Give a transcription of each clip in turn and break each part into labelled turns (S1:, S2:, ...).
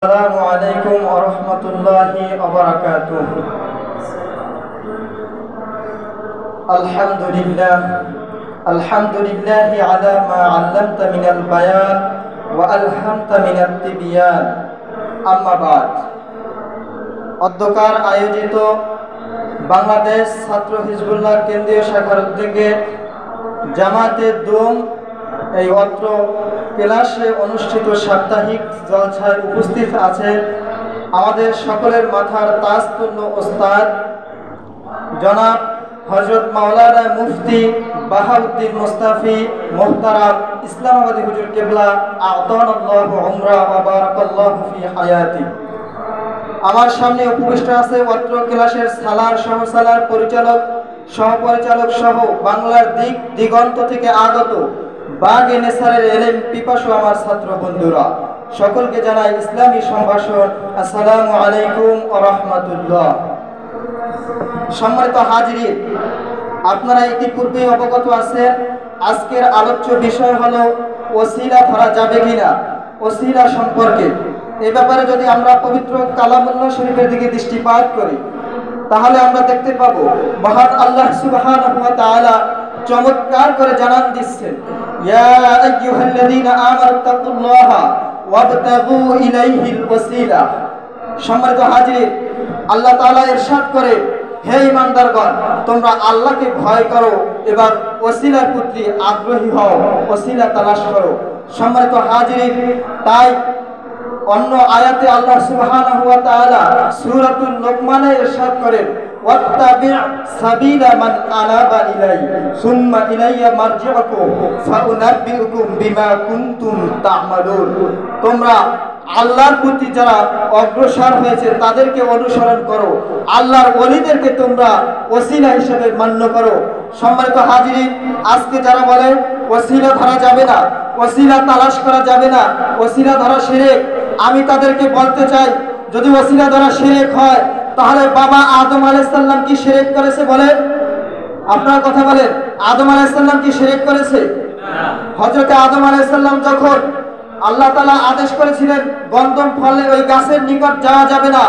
S1: আসসালামু আলাইকুম ওয়া রাহমাতুল্লাহি ওয়া বারাকাতুহু। আলহামদুলিল্লাহি আলা মা আল্লামতা মিনাল বায়ান ওয়া আলহামতা মিনাত তিবিয়ান। আম্মা বাদ। অধ্যকার আয়োজিত বাংলাদেশ ছাত্র হিজবুল্লাহ কেন্দ্রীয় শাখার উদ্যোগে জামাতে দুম এই অত্র ক্লাসে অনুষ্ঠিত সাপ্তাহিক জলসায় উপস্থিত আছেন আমাদের সকলের মাথার তাজতুল্য ওস্তাদ জনাব হযরত মাওলানা মুফতি বাহাউদ্দিন মুস্তাফি মুহতারাম ইসলামাবাদী হুজুর কিবলা আতানাল্লাহু উমরা ওয়া বারাকাল্লাহু ফি হায়াতি। আমার সামনে উপবিষ্ট আছে অত্র ক্লাসের সালার সহসালার পরিচালক সহপরিচালক সহ বাংলার দিক দিগন্ত থেকে আগত বাগে নেসারের এলেম পিপাসু আমার ছাত্র বন্ধুরা, সকলকে জানাই ইসলামী সম্ভাষণ আসসালামু আলাইকুম ওয়া রাহমাতুল্লাহ। সম্মানিত হাজিরিন, আপনারা ইতিপূর্বে অবগত আছেন আজকের আলোচ্য বিষয় হলো ওসিলা ধরা যাবে কিনা, ওসিলা সম্পর্কে। এই ব্যাপারে যদি আমরা পবিত্র কালামুল্লাহ শরীফের দিকে দৃষ্টিপাত করি তাহলে আমরা দেখতে পাবো মহান আল্লাহ সুবহানাহু ওয়া তাআলা চমৎকার করে জানান দিচ্ছেন, ইয়া আইয়ুহাল্লাযীনা আমানুত্তাকুল্লাহা ওয়াবতাগু ইলাইহিল ওয়াসিলা। সম্মানিত হাজির, আল্লাহ তাআলা ইরশাদ করে, হে ঈমানদারগণ, তোমরা আল্লাহকে ভয় করো এবং ওসিলার প্রতি আগ্রহী হও, ওসিলা তালাশ করো। সম্মানিত হাজির, তাই অন্য আয়াতে আল্লাহ সুবহানাহু ওয়া তাআলা সূরাতুল লুকমানে ইরশাদ করেন, ওয়াত্তাবি' সাবিলা মান আনাবা ইলাই সুম্মা ইলাইয়া মারজিউকুম ফাউনাব্বিউকুম বিমা কুনতুম তা'মালুন। তোমরা আল্লাহর প্রতি যারা অগ্রসর হয়েছে তাদেরকে অনুসরণ করো, আল্লাহর ওলিদেরকে তোমরা ওসিলা হিসেবে মান্য করো। সম্মানিত হাজিরিন, আজকে যারা বলে ওসিলা ধরা যাবে না, ওসিলা তালাশ করা যাবে না, ওসিলা ধরা শিরক, আমি তাদেরকে বলতে চাই, যদি ওসিলা ধরা শিরক হয় তাহলে বাবা আদম আলাইহিস সালাম কি শিরক করেছে বলেন? আপনারা কথা বলেন, আদম আলাইহিস সালাম কি শিরক করেছে? হযরত আদম আলাইহিস সালাম যখন আল্লাহ তাআলা আদেশ করেছিলেন গন্ধম ফলের ওই গাছের নিকট যাওয়া যাবে না,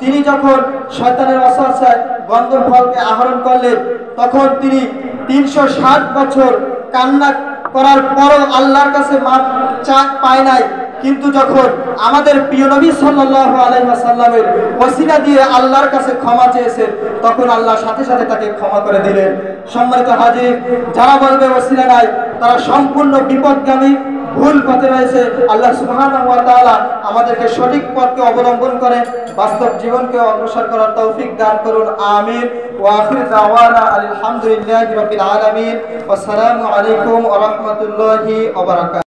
S1: তিনি যখন শয়তানের ওয়াসওয়াসায় গন্ধম ফলকে আহরণ করলেন তখন তিনি 360 বছর কান্না করার পরও আল্লাহর কাছে মাপ পায় নাই। কিন্তু যখন আমাদের প্রিয় নবী সাল্লাল্লাহু আলাইহি ওয়াসাল্লামের ওসিলা দিয়ে আল্লাহর কাছে ক্ষমা চেয়েছেন তখন আল্লাহ সাথে সাথে তাকে ক্ষমা করে দিলেন। সম্মানিত হাজির, যারা বলবে ওসিলা নাই তারা সম্পূর্ণ বিপদগামী, ভুল পথে রয়েছে। আল্লাহ সুবহানাহু ওয়া তাআলা আমাদেরকে সঠিক পথকে অবলম্বন করে বাস্তব জীবনকে অগ্রসর করার তৌফিক দান করুন, আমিন। ওয়া আখিরু দাওয়ানা আলহামদুলিল্লাহি রাব্বিল আলামিন। আসসালামু আলাইকুম ওয়া রাহমাতুল্লাহি ওয়া বারাকাতুহু।